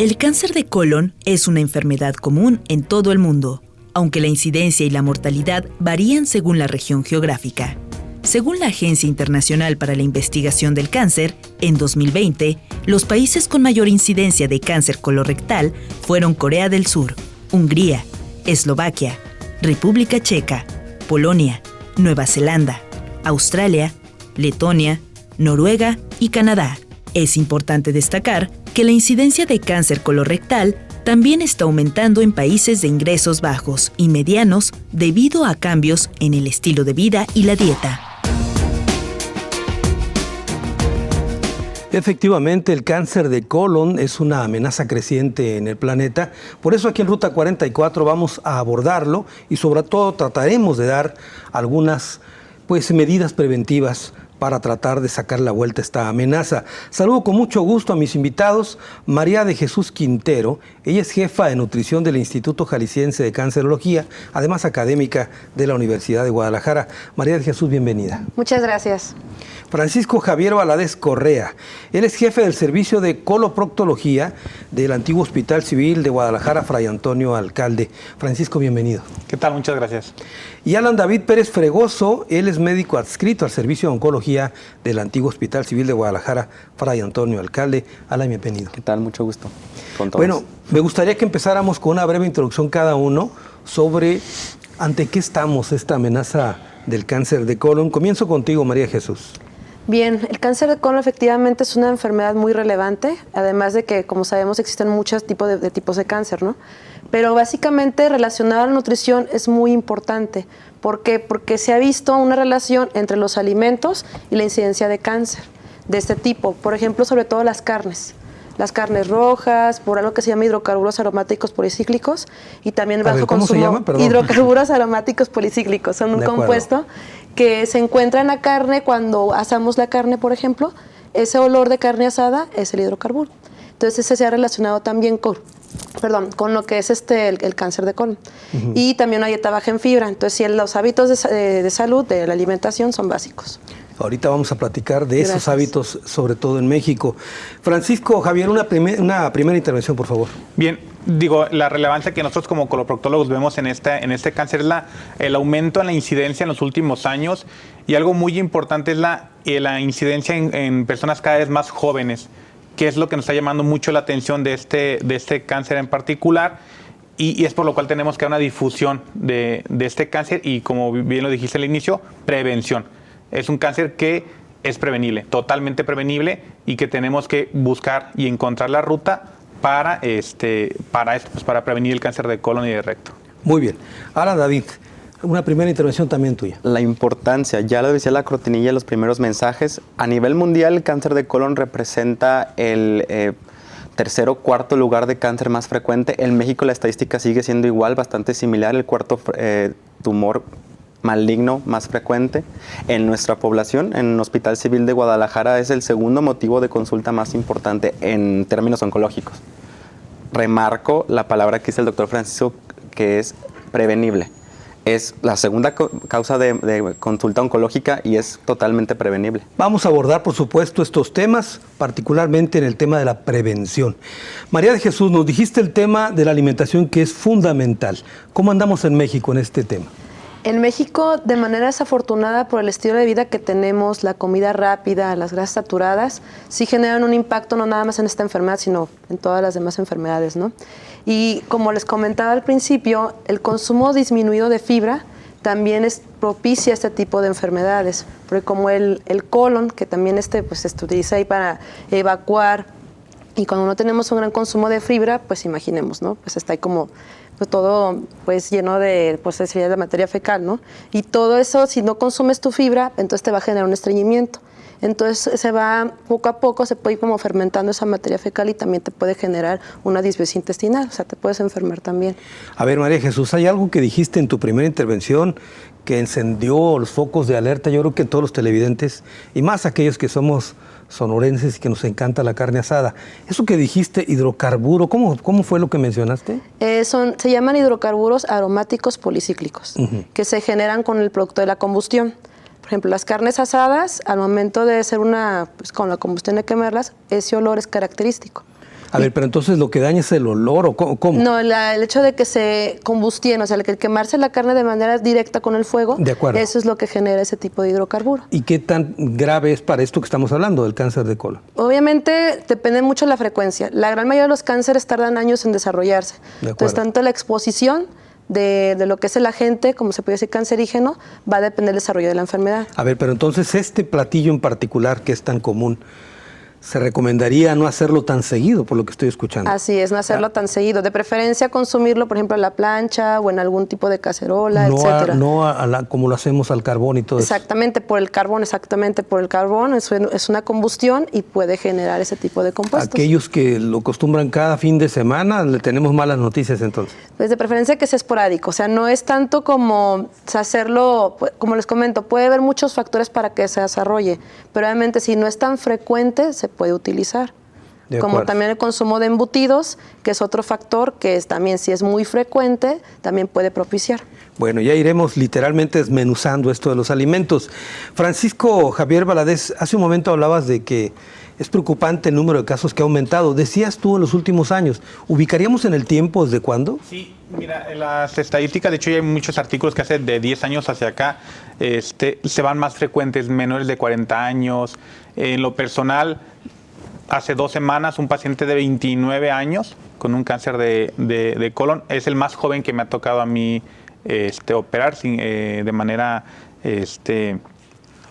El cáncer de colon es una enfermedad común en todo el mundo, aunque la incidencia y la mortalidad varían según la región geográfica. Según la Agencia Internacional para la Investigación del Cáncer, en 2020, los países con mayor incidencia de cáncer colorectal fueron Corea del Sur, Hungría, Eslovaquia, República Checa, Polonia, Nueva Zelanda, Australia, Letonia, Noruega y Canadá. Es importante destacar que la incidencia de cáncer colorectal también está aumentando en países de ingresos bajos y medianos debido a cambios en el estilo de vida y la dieta. Efectivamente, el cáncer de colon es una amenaza creciente en el planeta. Por eso aquí en Ruta 44 vamos a abordarlo y sobre todo trataremos de dar algunas medidas preventivas para tratar de sacar la vuelta a esta amenaza. Saludo con mucho gusto a mis invitados. María de Jesús Quintero, ella es jefa de nutrición del Instituto Jalisciense de Cancerología, además académica de la Universidad de Guadalajara. María de Jesús, bienvenida. Muchas gracias. Francisco Javier Valadez Correa, él es jefe del servicio de coloproctología del antiguo Hospital Civil de Guadalajara, Fray Antonio Alcalde. Francisco, bienvenido. ¿Qué tal? Muchas gracias. Y Alan David Pérez Fregoso, él es médico adscrito al servicio de oncología del antiguo Hospital Civil de Guadalajara, Fray Antonio Alcalde. Alan, bienvenido. ¿Qué tal? Mucho gusto. Con todos. Bueno, me gustaría que empezáramos con una breve introducción cada uno sobre ante qué estamos esta amenaza del cáncer de colon. Comienzo contigo, María Jesús. Bien, el cáncer de colon efectivamente es una enfermedad muy relevante, además de que, como sabemos, existen muchos tipos de cáncer, ¿no? Pero básicamente relacionado a la nutrición es muy importante. ¿Por qué? Porque se ha visto una relación entre los alimentos y la incidencia de cáncer de este tipo. Por ejemplo, sobre todo las carnes rojas, por algo que se llama hidrocarburos aromáticos policíclicos y también bajo ¿Cómo consumo. se llama? Perdón. Hidrocarburos aromáticos policíclicos son un compuesto que se encuentra en la carne cuando asamos la carne, por ejemplo. Ese olor de carne asada es el hidrocarburo. Entonces ese se ha relacionado también con lo que es el cáncer de colon. Y también una dieta baja en fibra. Entonces sí, los hábitos de salud, de la alimentación son básicos. Ahorita vamos a platicar de esos hábitos, sobre todo en México. Francisco Javier, una primera intervención, por favor. Bien, la relevancia que nosotros como coloproctólogos vemos en este cáncer es el aumento en la incidencia en los últimos años, y algo muy importante es la incidencia en personas cada vez más jóvenes, que es lo que nos está llamando mucho la atención de este cáncer en particular, y es por lo cual tenemos que dar una difusión de este cáncer y, como bien lo dijiste al inicio, prevención. Es un cáncer que es prevenible, totalmente prevenible, y que tenemos que buscar y encontrar la ruta para prevenir el cáncer de colon y de recto. Muy bien. Ahora, David, una primera intervención también tuya. La importancia, ya lo decía la cortinilla en los primeros mensajes, a nivel mundial el cáncer de colon representa el tercer o cuarto lugar de cáncer más frecuente. En México la estadística sigue siendo igual, bastante similar, el cuarto tumor maligno más frecuente en nuestra población. En el Hospital Civil de Guadalajara es el segundo motivo de consulta más importante en términos oncológicos. Remarco la palabra que dice el doctor Francisco, que es prevenible. Es la segunda causa de consulta oncológica y es totalmente prevenible. Vamos a abordar, por supuesto, estos temas, particularmente en el tema de la prevención. María de Jesús, nos dijiste el tema de la alimentación, que es fundamental. ¿Cómo andamos en México en este tema? En México, de manera desafortunada, por el estilo de vida que tenemos, la comida rápida, las grasas saturadas, sí generan un impacto no nada más en esta enfermedad, sino en todas las demás enfermedades, ¿no? Y como les comentaba al principio, el consumo disminuido de fibra también propicia este tipo de enfermedades, porque como el colon, que también se utiliza ahí para evacuar, y cuando no tenemos un gran consumo de fibra, pues imaginemos, ¿no? Pues está ahí como todo lleno de sería de materia fecal, ¿no? Y todo eso, si no consumes tu fibra, entonces te va a generar un estreñimiento. Entonces poco a poco se puede ir como fermentando esa materia fecal y también te puede generar una disbiopsia intestinal, o sea, te puedes enfermar también. A ver, María Jesús, hay algo que dijiste en tu primera intervención que encendió los focos de alerta, yo creo que todos los televidentes, y más aquellos que somos sonorenses y que nos encanta la carne asada. Eso que dijiste, hidrocarburo, ¿cómo fue lo que mencionaste? Se llaman hidrocarburos aromáticos policíclicos, que se generan con el producto de la combustión. Por ejemplo, las carnes asadas, al momento de hacer con la combustión de quemarlas, ese olor es característico. A ver, pero entonces lo que daña es el olor, ¿o cómo? No, el hecho de que se combustien, o sea, el quemarse la carne de manera directa con el fuego, De acuerdo. eso es lo que genera ese tipo de hidrocarburo. ¿Y qué tan grave es para esto que estamos hablando, del cáncer de colon? Obviamente depende mucho de la frecuencia. La gran mayoría de los cánceres tardan años en desarrollarse. Entonces, tanto la exposición de lo que es el agente, como se puede decir cancerígeno, va a depender del desarrollo de la enfermedad. A ver, pero entonces este platillo en particular que es tan común, se recomendaría no hacerlo tan seguido, por lo que estoy escuchando. Así es, no hacerlo tan seguido. De preferencia consumirlo, por ejemplo, a la plancha o en algún tipo de cacerola, etcétera. Como lo hacemos al carbón y todo exactamente, por el carbón, es una combustión y puede generar ese tipo de compuestos. Aquellos que lo acostumbran cada fin de semana, le tenemos malas noticias entonces. Pues de preferencia que sea esporádico, o sea, no es tanto como hacerlo, como les comento, puede haber muchos factores para que se desarrolle, pero obviamente si no es tan frecuente, se puede utilizar. Como también el consumo de embutidos, que es otro factor que es también, si es muy frecuente, también puede propiciar. Bueno, ya iremos literalmente desmenuzando esto de los alimentos. Francisco Javier Valadez, hace un momento hablabas de que es preocupante el número de casos que ha aumentado. Decías tú en los últimos años, ¿ubicaríamos en el tiempo desde cuándo? Sí, mira, en las estadísticas, de hecho ya hay muchos artículos que hace de 10 años hacia acá, se van más frecuentes, menores de 40 años. En lo personal, hace 2 semanas, un paciente de 29 años con un cáncer de colon, es el más joven que me ha tocado a mí operar de manera,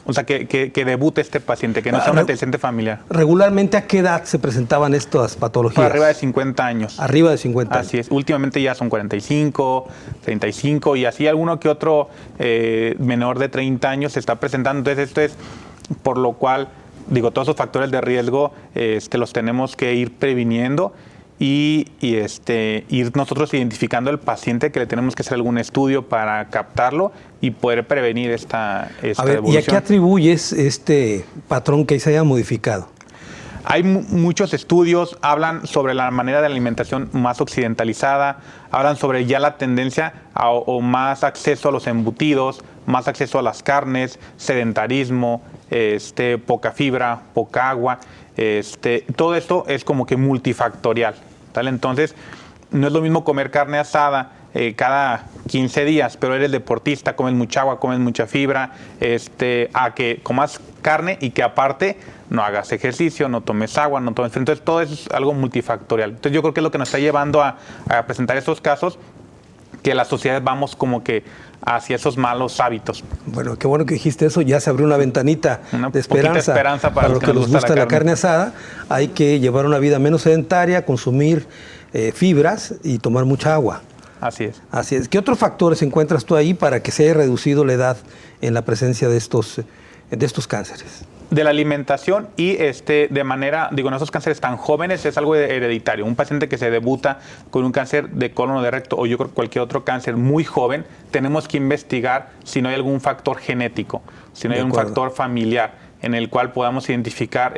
o sea, que debute este paciente, que no sea un antecedente familiar. ¿Regularmente a qué edad se presentaban estas patologías? Por arriba de 50 años. Arriba de 50 años. Así es. Últimamente ya son 45, 35 y así alguno que otro menor de 30 años se está presentando. Entonces esto es por lo cual, digo, todos esos factores de riesgo los tenemos que ir previniendo y ir nosotros identificando al paciente que le tenemos que hacer algún estudio para captarlo y poder prevenir esta evolución. ¿Y a qué atribuyes este patrón que se haya modificado? Hay muchos estudios, hablan sobre la manera de alimentación más occidentalizada, hablan sobre ya la tendencia o más acceso a los embutidos, más acceso a las carnes, sedentarismo, poca fibra, poca agua. Todo esto es como que multifactorial, ¿vale? Entonces, no es lo mismo comer carne asada cada 15 días, pero eres deportista, comes mucha agua, comes mucha fibra, a que comas carne y que aparte no hagas ejercicio, no tomes agua, no tomes... Entonces, todo eso es algo multifactorial. Entonces, yo creo que es lo que nos está llevando a presentar estos casos, que la sociedad vamos como que hacia esos malos hábitos. Bueno, qué bueno que dijiste eso, ya se abrió una ventanita de esperanza para los que nos gusta la carne asada. Hay que llevar una vida menos sedentaria, consumir fibras y tomar mucha agua. Así es. Así es. ¿Qué otros factores encuentras tú ahí para que se haya reducido la edad en la presencia de estos cánceres? De la alimentación y de manera, digo, en esos cánceres tan jóvenes es algo hereditario. Un paciente que se debuta con un cáncer de colon o de recto o yo creo cualquier otro cáncer muy joven, tenemos que investigar si no hay algún factor genético, si no hay un factor familiar en el cual podamos identificar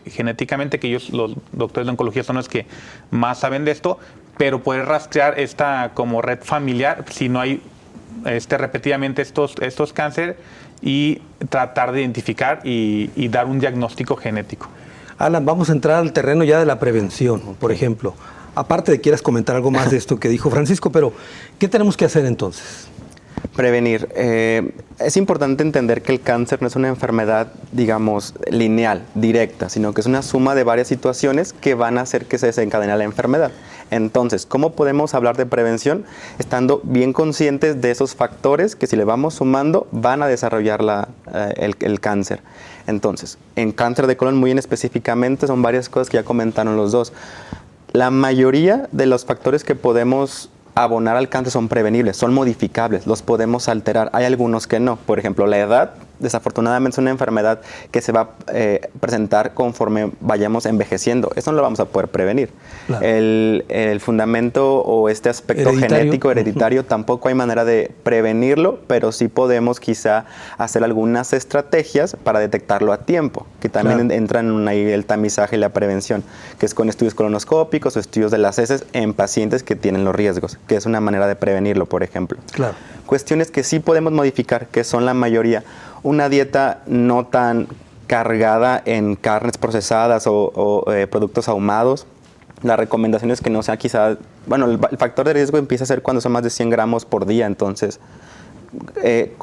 genéticamente, que ellos, los doctores de oncología, son los que más saben de esto, pero poder rastrear esta como red familiar si no hay repetidamente estos cánceres y tratar de identificar y dar un diagnóstico genético. Alan, vamos a entrar al terreno ya de la prevención, por ejemplo. Aparte de que quieras comentar algo más de esto que dijo Francisco, pero ¿qué tenemos que hacer entonces? Prevenir. Es importante entender que el cáncer no es una enfermedad, digamos, lineal, directa, sino que es una suma de varias situaciones que van a hacer que se desencadene la enfermedad. Entonces, ¿cómo podemos hablar de prevención? Estando bien conscientes de esos factores que si le vamos sumando van a desarrollar el cáncer. Entonces, en cáncer de colon muy específicamente son varias cosas que ya comentaron los dos. La mayoría de los factores que podemos abonar al cáncer son prevenibles, son modificables, los podemos alterar. Hay algunos que no. Por ejemplo, la edad, desafortunadamente, es una enfermedad que se va a presentar conforme vayamos envejeciendo. Eso no lo vamos a poder prevenir. Claro. El fundamento o aspecto genético hereditario tampoco hay manera de prevenirlo, pero sí podemos quizá hacer algunas estrategias para detectarlo a tiempo, que también entran ahí el tamizaje y la prevención, que es con estudios colonoscópicos o estudios de las heces en pacientes que tienen los riesgos, que es una manera de prevenirlo, por ejemplo. Claro. Cuestiones que sí podemos modificar, que son la mayoría. Una dieta no tan cargada en carnes procesadas o productos ahumados, La recomendación es que no sea quizá, bueno, el factor de riesgo empieza a ser cuando son más de 100 gramos por día, entonces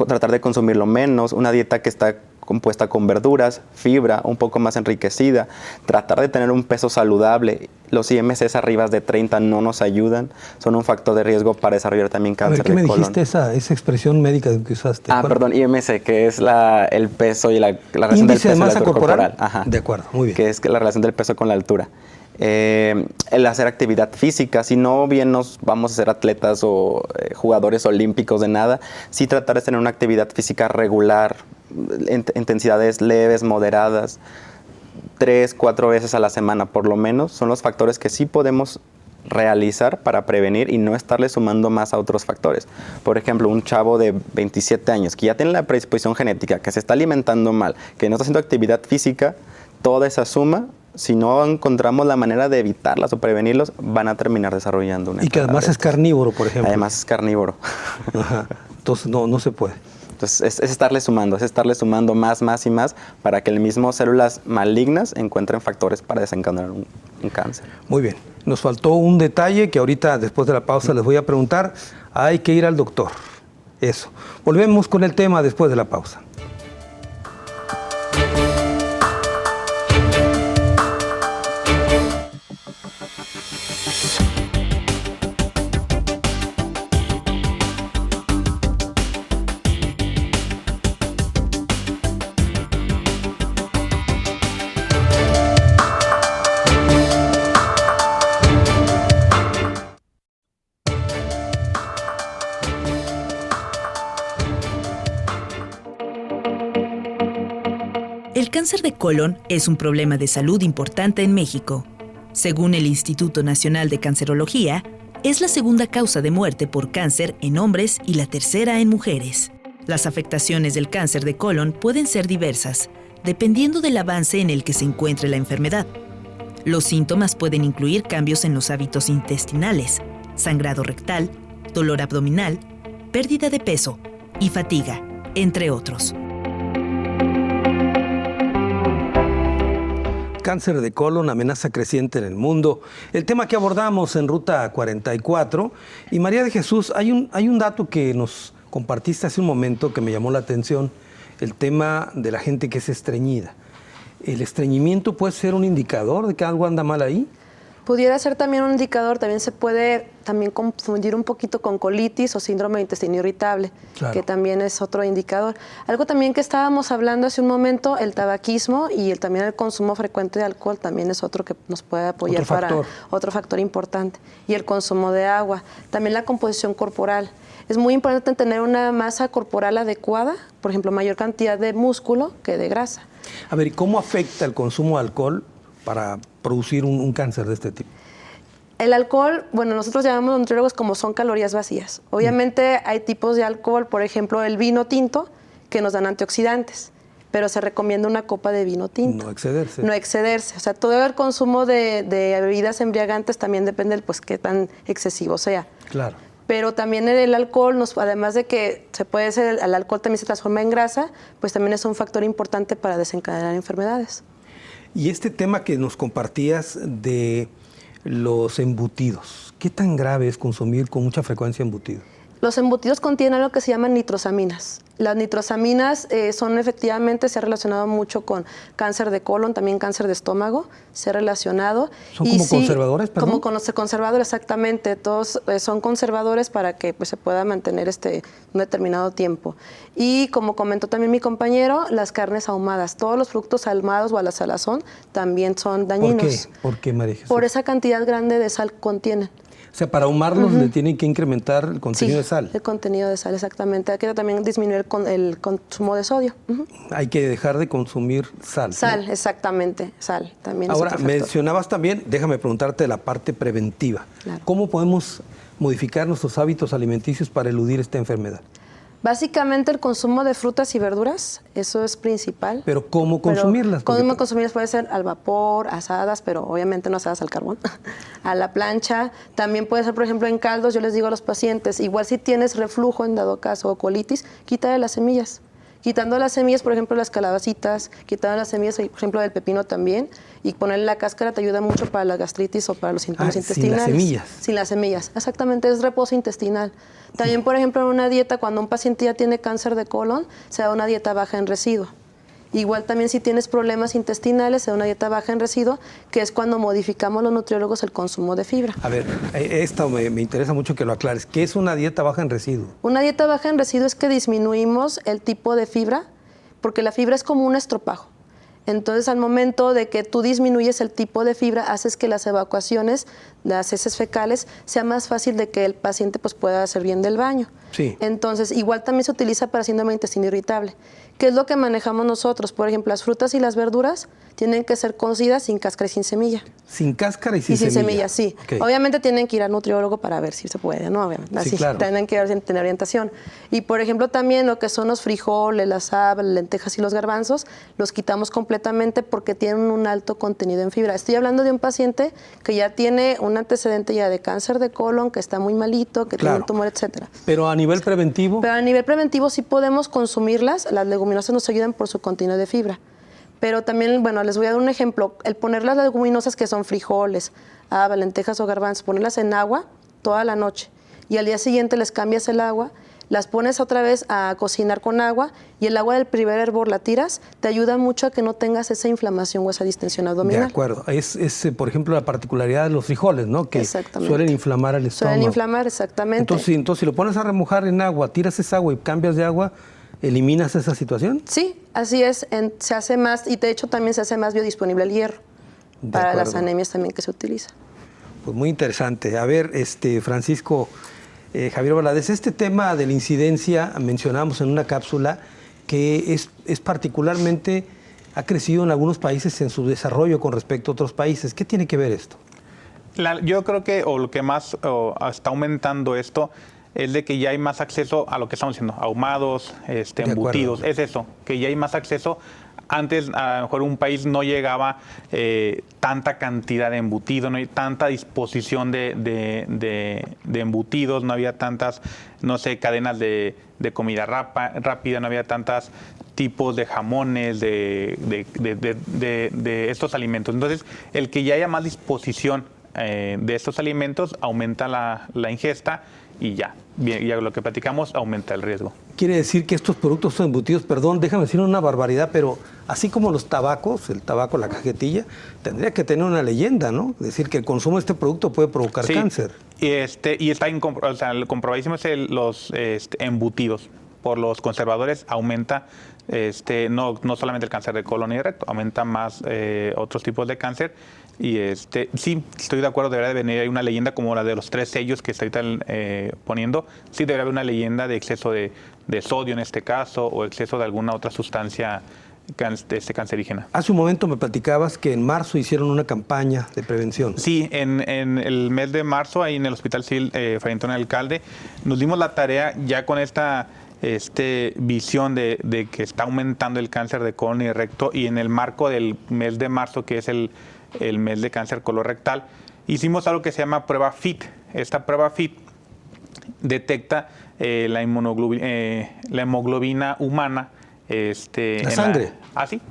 tratar de consumirlo menos, una dieta que está compuesta con verduras, fibra, un poco más enriquecida, tratar de tener un peso saludable. Los IMCs arriba de 30 no nos ayudan, son un factor de riesgo para desarrollar también cáncer de colon. ¿Qué me dijiste esa expresión médica que usaste? Perdón, IMC, que es el peso y la relación del peso de masa y la altura corporal. Ajá. De acuerdo, muy bien. Que es la relación del peso con la altura. El hacer actividad física, si no bien nos vamos a ser atletas o jugadores olímpicos de nada, sí tratar de tener una actividad física regular, intensidades leves, moderadas, 3-4 veces a la semana por lo menos, son los factores que sí podemos realizar para prevenir y no estarle sumando más a otros factores. Por ejemplo, un chavo de 27 años que ya tiene la predisposición genética, que se está alimentando mal, que no está haciendo actividad física, toda esa suma, si no encontramos la manera de evitarlas o prevenirlos, van a terminar desarrollando una enfermedad. Y que además es carnívoro, por ejemplo. Además es carnívoro. Ajá. Entonces no se puede. Entonces es estarle sumando más y más para que el mismo células malignas encuentren factores para desencadenar un cáncer. Muy bien. Nos faltó un detalle que ahorita después de la pausa les voy a preguntar. Hay que ir al doctor. Eso. Volvemos con el tema después de la pausa. El cáncer de colon es un problema de salud importante en México. Según el Instituto Nacional de Cancerología, es la segunda causa de muerte por cáncer en hombres y la tercera en mujeres. Las afectaciones del cáncer de colon pueden ser diversas, dependiendo del avance en el que se encuentre la enfermedad. Los síntomas pueden incluir cambios en los hábitos intestinales, sangrado rectal, dolor abdominal, pérdida de peso y fatiga, entre otros. Cáncer de colon, amenaza creciente en el mundo. El tema que abordamos en Ruta 44. Y María de Jesús, hay un dato que nos compartiste hace un momento que me llamó la atención, el tema de la gente que es estreñida. ¿El estreñimiento puede ser un indicador de que algo anda mal ahí? Pudiera ser también un indicador, también se puede confundir un poquito con colitis o síndrome de intestino irritable, claro, que también es otro indicador. Algo también que estábamos hablando hace un momento, el tabaquismo y también el consumo frecuente de alcohol también es otro que nos puede apoyar otro factor importante. Y el consumo de agua, también la composición corporal. Es muy importante tener una masa corporal adecuada, por ejemplo, mayor cantidad de músculo que de grasa. A ver, ¿y cómo afecta el consumo de alcohol para producir un cáncer de este tipo? El alcohol, bueno, nosotros llamamos nutriólogos como son calorías vacías. Obviamente hay tipos de alcohol, por ejemplo, el vino tinto, que nos dan antioxidantes, pero se recomienda una copa de vino tinto. No excederse. No excederse. O sea, todo el consumo de bebidas embriagantes también depende del qué tan excesivo sea. Claro. Pero también el alcohol, además de que el alcohol también se transforma en grasa, pues también es un factor importante para desencadenar enfermedades. Y este tema que nos compartías de los embutidos, ¿qué tan grave es consumir con mucha frecuencia embutidos? Los embutidos contienen algo que se llaman nitrosaminas. Las nitrosaminas son efectivamente, se ha relacionado mucho con cáncer de colon, también cáncer de estómago, se ha relacionado. ¿Son como conservadores? Perdón. Como conservadores, exactamente. Todos son conservadores para que se pueda mantener un determinado tiempo. Y como comentó también mi compañero, las carnes ahumadas, todos los productos ahumados o a la salazón también son dañinos. ¿Por qué, María Jesús? Por esa cantidad grande de sal que contienen. O sea, para ahumarlos le tienen que incrementar el contenido de sal. El contenido de sal, exactamente. Hay que también disminuir el consumo de sodio. Hay que dejar de consumir sal. Sal, ¿no? Exactamente, sal. También ahora, mencionabas también, déjame preguntarte de la parte preventiva. Claro. ¿Cómo podemos modificar nuestros hábitos alimenticios para eludir esta enfermedad? Básicamente el consumo de frutas y verduras, eso es principal. ¿Pero cómo consumirlas? ¿Cómo consumirlas? Puede ser al vapor, asadas, pero obviamente no asadas al carbón, a la plancha. También puede ser, por ejemplo, en caldos. Yo les digo a los pacientes, igual si tienes reflujo en dado caso o colitis, quítale las semillas. Quitando las semillas, por ejemplo, las calabacitas, quitando las semillas, por ejemplo, del pepino también, y ponerle la cáscara te ayuda mucho para la gastritis o para los síntomas intestinales. Sin las semillas. Sin las semillas, exactamente, es reposo intestinal. También, por ejemplo, en una dieta, cuando un paciente ya tiene cáncer de colon, se da una dieta baja en residuo. Igual también si tienes problemas intestinales, se da una dieta baja en residuo, que es cuando modificamos los nutriólogos el consumo de fibra. A ver, esto me interesa mucho que lo aclares. ¿Qué es una dieta baja en residuo? Una dieta baja en residuo es que disminuimos el tipo de fibra, porque la fibra es como un estropajo. Entonces, al momento de que tú disminuyes el tipo de fibra, haces que las evacuaciones, las heces fecales, sea más fácil de que el paciente pues, pueda hacer bien del baño. Sí. Entonces, igual también se utiliza para síndrome de intestino irritable. ¿Qué es lo que manejamos nosotros? Por ejemplo, las frutas y las verduras tienen que ser cocidas sin cáscara y sin semilla. Sin cáscara y sin semilla. Y sin semilla, sí. sí. Okay. Obviamente tienen que ir al nutriólogo para ver si se puede, ¿no? Obviamente. Así, sí, claro. Tienen que tener orientación. Y, por ejemplo, también lo que son los frijoles, las habas, las lentejas y los garbanzos, los quitamos completamente porque tienen un alto contenido en fibra. Estoy hablando de un paciente que ya tiene un antecedente ya de cáncer de colon, que está muy malito, que tiene un tumor, etcétera. Pero a nivel preventivo... Pero a nivel preventivo sí podemos consumirlas. Las leguminosas nos ayudan por su contenido de fibra. Pero también, bueno, les voy a dar un ejemplo. El poner las leguminosas que son frijoles, habas, lentejas o garbanzos, ponerlas en agua toda la noche y al día siguiente les cambias el agua, las pones otra vez a cocinar con agua y el agua del primer hervor la tiras, te ayuda mucho a que no tengas esa inflamación o esa distensión abdominal. De acuerdo. Es por ejemplo, la particularidad de los frijoles, ¿no? Que suelen inflamar el estómago. Suelen inflamar, exactamente. Entonces, si lo pones a remojar en agua, tiras esa agua y cambias de agua, ¿eliminas esa situación? Sí, así es. Se hace más, y de hecho también se hace más biodisponible el hierro para las anemias también que se utiliza. Pues muy interesante. A ver, Francisco, Javier Valadez, este tema de la incidencia, mencionamos en una cápsula que es particularmente, ha crecido en algunos países en su desarrollo con respecto a otros países. ¿Qué tiene que ver esto? Yo creo que lo que más está aumentando esto es de que ya hay más acceso a lo que estamos diciendo, ahumados, embutidos. Es eso, que ya hay más acceso. Antes, a lo mejor un país no llegaba tanta cantidad de embutidos, no hay tanta disposición de embutidos, no había tantas, no sé, cadenas de comida rápida, no había tantos tipos de jamones, de estos alimentos. Entonces, el que ya haya más disposición de estos alimentos aumenta la ingesta y ya lo que platicamos aumenta el riesgo. Quiere decir que estos productos son embutidos, perdón, déjame decir una barbaridad, pero así como los tabacos, el tabaco, la cajetilla, tendría que tener una leyenda, ¿no? Es decir, que el consumo de este producto puede provocar cáncer. Y está comprobadísimo los embutidos. Por los conservadores aumenta no solamente el cáncer de colon y de recto, aumenta más otros tipos de cáncer. Y sí, estoy de acuerdo, debería de venir ahí una leyenda como la de los 3 sellos que está ahorita poniendo. Sí, debería haber una leyenda de exceso de sodio en este caso o exceso de alguna otra sustancia cancerígena. Hace un momento me platicabas que en marzo hicieron una campaña de prevención. Sí, en el mes de marzo, ahí en el Hospital Civil Fray Antonio Alcalde, nos dimos la tarea ya con esta visión de que está aumentando el cáncer de colon y de recto, y en el marco del mes de marzo, que es el mes de cáncer colorectal, hicimos algo que se llama prueba FIT. Esta prueba FIT detecta la hemoglobina humana. ¿La sangre? Sí.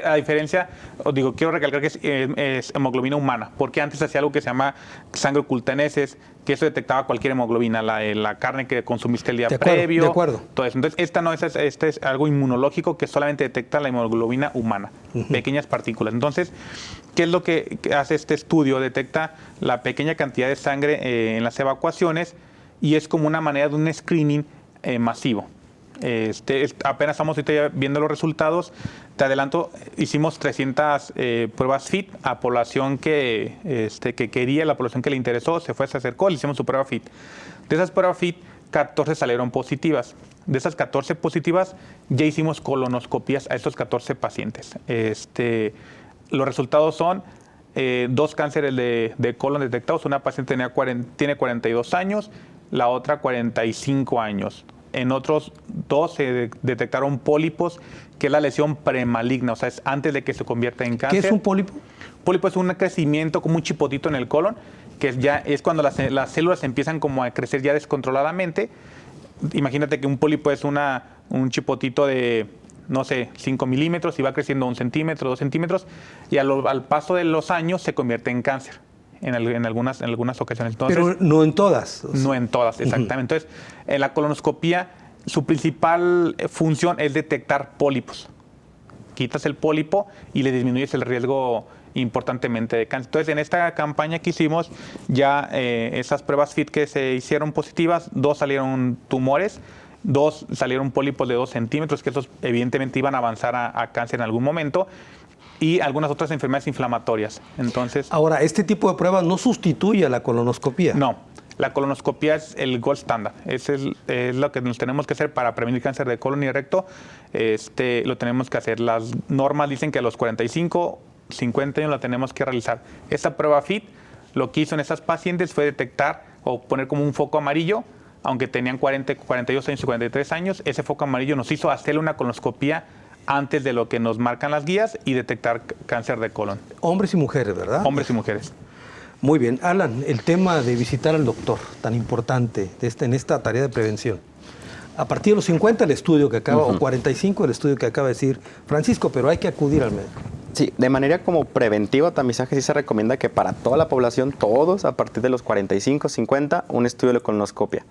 A diferencia, quiero recalcar que es hemoglobina humana, porque antes hacía algo que se llama sangre oculta en heces, que eso detectaba cualquier hemoglobina, la carne que consumiste el día previo. De acuerdo. Todo eso. Entonces, este es algo inmunológico que solamente detecta la hemoglobina humana, pequeñas partículas. Entonces, ¿qué es lo que hace este estudio? Detecta la pequeña cantidad de sangre en las evacuaciones y es como una manera de un screening masivo. Apenas estamos ahorita viendo los resultados. Te adelanto, hicimos 300 pruebas FIT a población que quería, la población que le interesó, se acercó, le hicimos su prueba FIT. De esas pruebas FIT, 14 salieron positivas. De esas 14 positivas, ya hicimos colonoscopías a estos 14 pacientes. Los resultados son 2 cánceres de colon detectados. Una paciente tiene 42 años, la otra 45 años. En otros 2 se detectaron pólipos, que es la lesión premaligna, o sea, es antes de que se convierta en cáncer. ¿Qué es un pólipo? Pólipo es un crecimiento como un chipotito en el colon, que ya es cuando las células empiezan como a crecer ya descontroladamente. Imagínate que un pólipo es un chipotito de no sé, 5 milímetros y va creciendo 1 centímetro, 2 centímetros, y al paso de los años se convierte en cáncer en algunas ocasiones. Entonces, pero no en todas. No en todas, exactamente. Entonces, en la colonoscopía, su principal función es detectar pólipos. Quitas el pólipo y le disminuyes el riesgo importantemente de cáncer. Entonces, en esta campaña que hicimos, ya esas pruebas FIT que se hicieron positivas, 2 salieron tumores, 2 salieron pólipos de 2 centímetros, que esos evidentemente iban a avanzar a cáncer en algún momento, y algunas otras enfermedades inflamatorias. Entonces, ahora, ¿este tipo de pruebas no sustituye a la colonoscopía? No, la colonoscopía es el gold standard. Es lo que nos tenemos que hacer para prevenir cáncer de colon y recto. Lo tenemos que hacer. Las normas dicen que a los 45, 50 años la tenemos que realizar. Esta prueba FIT, lo que hizo en esas pacientes fue detectar o poner como un foco amarillo, aunque tenían 40, 42 años y 43 años. Ese foco amarillo nos hizo hacerle una colonoscopía antes de lo que nos marcan las guías y detectar cáncer de colon. Hombres y mujeres, ¿verdad? Hombres y mujeres. Muy bien. Alan, el tema de visitar al doctor, tan importante en esta tarea de prevención. A partir de los 50 el estudio que acaba, o 45 el estudio que acaba de decir Francisco, pero hay que acudir al médico. Sí, de manera como preventiva, tamizaje sí se recomienda que para toda la población, todos a partir de los 45, 50, un estudio de colonoscopia.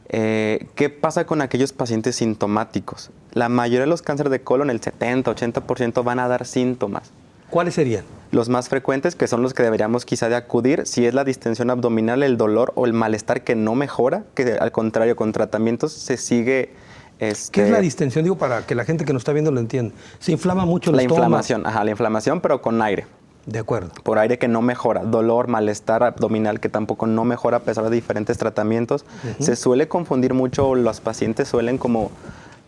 ¿Qué pasa con aquellos pacientes sintomáticos? La mayoría de los cánceres de colon, el 70, 80% van a dar síntomas. ¿Cuáles serían? Los más frecuentes, que son los que deberíamos quizá de acudir, si es la distensión abdominal, el dolor o el malestar que no mejora, que al contrario, con tratamientos se sigue... ¿Qué es la distensión? Digo, para que la gente que nos está viendo lo entienda. Se inflama mucho el estómago. La inflamación, la inflamación, pero con aire. De acuerdo. Por aire que no mejora, dolor, malestar abdominal que tampoco no mejora a pesar de diferentes tratamientos. Se suele confundir mucho, los pacientes suelen como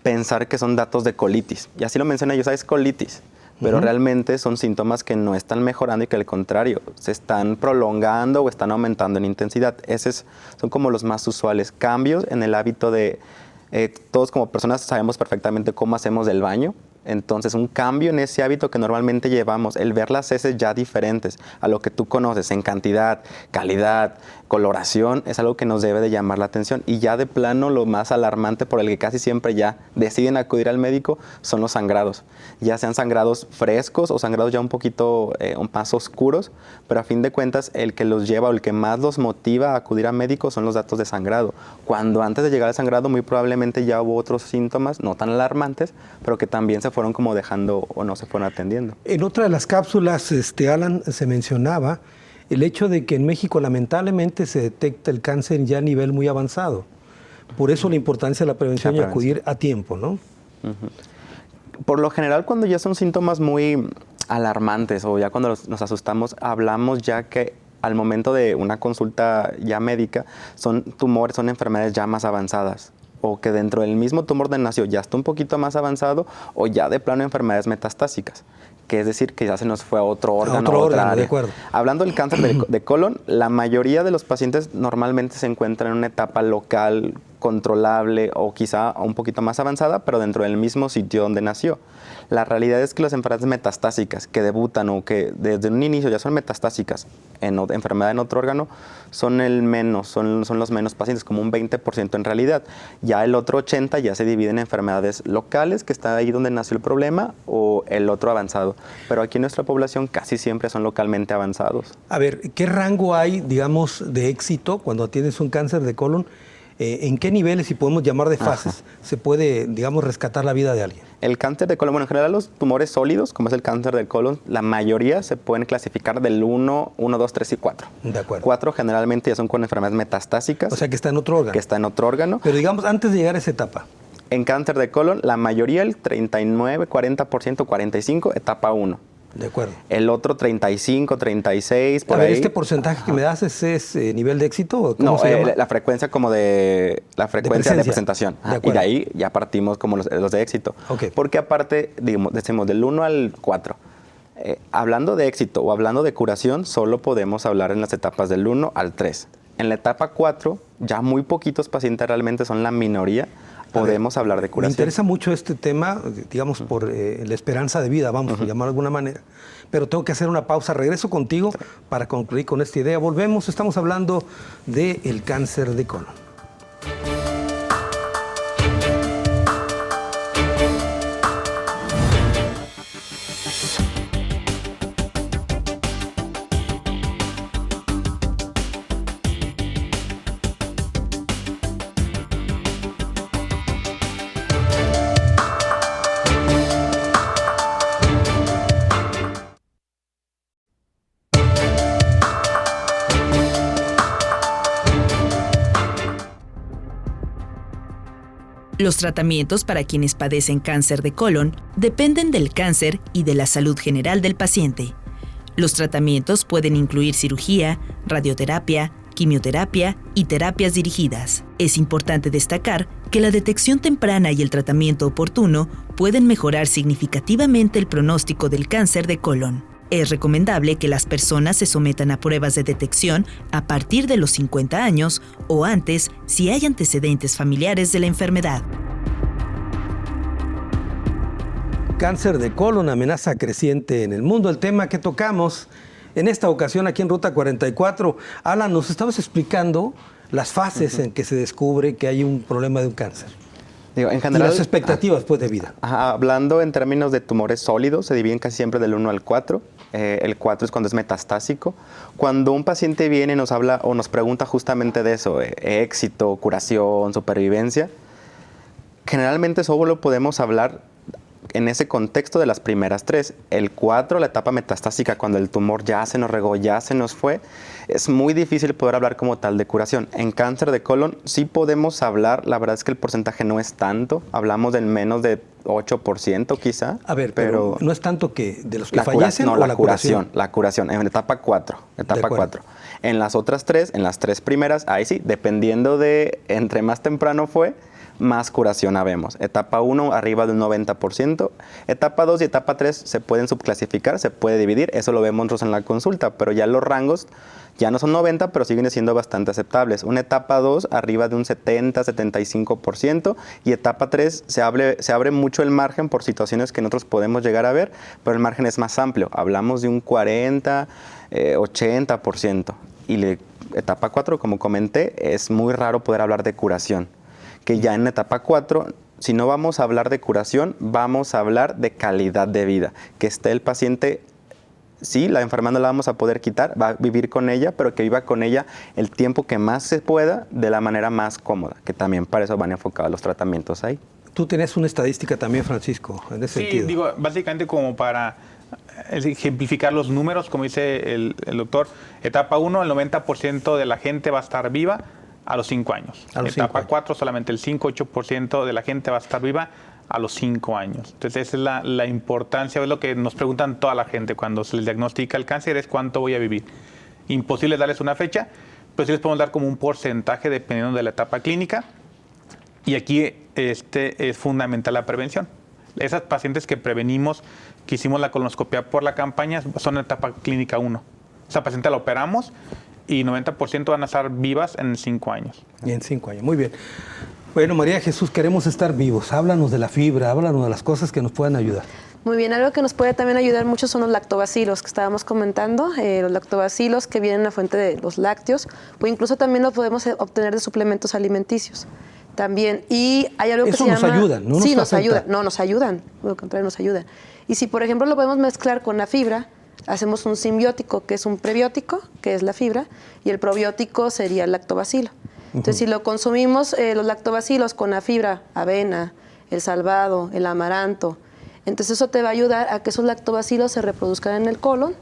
pensar que son datos de colitis. Y así lo menciona yo, ¿sabes? Colitis. Pero realmente son síntomas que no están mejorando y que al contrario, se están prolongando o están aumentando en intensidad. Esos son como los más usuales. Cambios en el hábito de... todos como personas sabemos perfectamente cómo hacemos del baño. Entonces, un cambio en ese hábito que normalmente llevamos, el ver las heces ya diferentes a lo que tú conoces en cantidad, calidad, coloración, es algo que nos debe de llamar la atención. Y ya de plano, lo más alarmante por el que casi siempre ya deciden acudir al médico son los sangrados. Ya sean sangrados frescos o sangrados ya un poquito más oscuros, pero a fin de cuentas, el que los lleva o el que más los motiva a acudir al médico son los datos de sangrado. Cuando antes de llegar al sangrado, muy probablemente ya hubo otros síntomas, no tan alarmantes, pero que también se fueron como dejando o no se fueron atendiendo. En otra de las cápsulas, Alan, se mencionaba el hecho de que en México lamentablemente se detecta el cáncer ya a nivel muy avanzado. Por eso la importancia de la prevención y acudir a tiempo, ¿no? Por lo general, cuando ya son síntomas muy alarmantes o ya cuando nos asustamos, hablamos ya que al momento de una consulta ya médica son tumores, son enfermedades ya más avanzadas, o que dentro del mismo tumor de nació ya está un poquito más avanzado, o ya de plano enfermedades metastásicas, que es decir, que ya se nos fue a otro órgano, a otra área. De acuerdo. Hablando del cáncer de colon, la mayoría de los pacientes normalmente se encuentran en una etapa local, controlable o quizá un poquito más avanzada, pero dentro del mismo sitio donde nació. La realidad es que las enfermedades metastásicas que debutan o que desde un inicio ya son metastásicas en enfermedad en otro órgano son los menos pacientes, como un 20% en realidad. Ya el otro 80% ya se divide en enfermedades locales, que está ahí donde nació el problema, o el otro avanzado. Pero aquí en nuestra población casi siempre son localmente avanzados. A ver, ¿qué rango hay, digamos, de éxito cuando tienes un cáncer de colon? ¿En qué niveles, si podemos llamar de fases, se puede, digamos, rescatar la vida de alguien? El cáncer de colon, bueno, en general los tumores sólidos, como es el cáncer del colon, la mayoría se pueden clasificar del 1, 2, 3 y 4. De acuerdo. 4 generalmente ya son con enfermedades metastásicas. O sea, que está en otro órgano. Que está en otro órgano. Pero digamos, antes de llegar a esa etapa. En cáncer de colon, la mayoría, el 39, 40%, 45%, etapa 1. De acuerdo. El otro 35, 36, por ahí. A ver, ahí. ¿este porcentaje que me das es nivel de éxito? ¿O cómo no, se llama? la frecuencia como de... La frecuencia de presentación. Y de ahí ya partimos como los de éxito. Okay. Porque aparte, decimos del 1 al 4. Hablando de éxito o hablando de curación, solo podemos hablar en las etapas del 1 al 3. En la etapa 4, ya muy poquitos pacientes realmente son la minoría. Podemos hablar de curación. Me interesa mucho este tema, digamos, por la esperanza de vida, vamos a llamarlo de alguna manera. Pero tengo que hacer una pausa. Regreso contigo para concluir con esta idea. Volvemos, estamos hablando del cáncer de colon. Los tratamientos para quienes padecen cáncer de colon dependen del cáncer y de la salud general del paciente. Los tratamientos pueden incluir cirugía, radioterapia, quimioterapia y terapias dirigidas. Es importante destacar que la detección temprana y el tratamiento oportuno pueden mejorar significativamente el pronóstico del cáncer de colon. Es recomendable que las personas se sometan a pruebas de detección a partir de los 50 años o antes si hay antecedentes familiares de la enfermedad. Cáncer de colon, amenaza creciente en el mundo. El tema que tocamos en esta ocasión aquí en Ruta 44. Alan, nos estabas explicando las fases en que se descubre que hay un problema de un cáncer. Digo, en general, y las expectativas pues, de vida. Hablando en términos de tumores sólidos, se dividen casi siempre del 1 al 4. El 4 es cuando es metastásico. Cuando un paciente viene y nos habla o nos pregunta justamente de eso, éxito, curación, supervivencia, generalmente solo podemos hablar en ese contexto de las primeras 3. El 4, la etapa metastásica, cuando el tumor ya se nos regó, ya se nos fue, es muy difícil poder hablar como tal de curación. En cáncer de colon sí podemos hablar, la verdad es que el porcentaje no es tanto, hablamos del menos de 8% quizá. A ver, pero no es tanto que de los que fallecen no, o la curación. La curación, en etapa 4. En las otras 3, en las 3 primeras, ahí sí, dependiendo de entre más temprano fue, más curación habemos. Etapa 1 arriba de un 90%. Etapa 2 y etapa 3 se pueden subclasificar, se puede dividir. Eso lo vemos nosotros en la consulta, pero ya los rangos ya no son 90, pero siguen siendo bastante aceptables. Una etapa 2 arriba de un 70-75% y etapa 3 se abre mucho el margen por situaciones que nosotros podemos llegar a ver, pero el margen es más amplio. Hablamos de un 40-80%. Y etapa 4, como comenté, es muy raro poder hablar de curación. Que ya en etapa 4, si no vamos a hablar de curación, vamos a hablar de calidad de vida. Que esté el paciente, sí, la enfermedad no la vamos a poder quitar, va a vivir con ella, pero que viva con ella el tiempo que más se pueda, de la manera más cómoda, que también para eso van enfocados los tratamientos ahí. Tú tenés una estadística también, Francisco, en ese sentido. Sí, digo, básicamente como para ejemplificar los números, como dice el doctor, etapa 1, el 90% de la gente va a estar viva a los 5 años. Etapa 4, solamente el 5-8% de la gente va a estar viva a los 5 años. Entonces, esa es la importancia, es lo que nos preguntan toda la gente cuando se les diagnostica el cáncer, es cuánto voy a vivir. Imposible darles una fecha, pero sí les podemos dar como un porcentaje dependiendo de la etapa clínica. Y aquí es fundamental la prevención. Esas pacientes que prevenimos, que hicimos la colonoscopia por la campaña, son en etapa clínica 1. Esa paciente la operamos y 90% van a estar vivas en 5 años. Y en 5 años, muy bien. Bueno, María Jesús, queremos estar vivos. Háblanos de la fibra, háblanos de las cosas que nos puedan ayudar. Muy bien, algo que nos puede también ayudar mucho son los lactobacilos que estábamos comentando. Los lactobacilos que vienen a la fuente de los lácteos, o incluso también los podemos obtener de suplementos alimenticios. También, y hay algo que se llama... Eso nos ayuda, ¿no? Sí, nos ayuda. No, nos ayudan, lo contrario, nos ayudan. Y si, por ejemplo, lo podemos mezclar con la fibra, hacemos un simbiótico, que es un prebiótico, que es la fibra, y el probiótico sería el lactobacilo. Entonces, si lo consumimos, los lactobacilos con la fibra, avena, el salvado, el amaranto, entonces eso te va a ayudar a que esos lactobacilos se reproduzcan en el colon,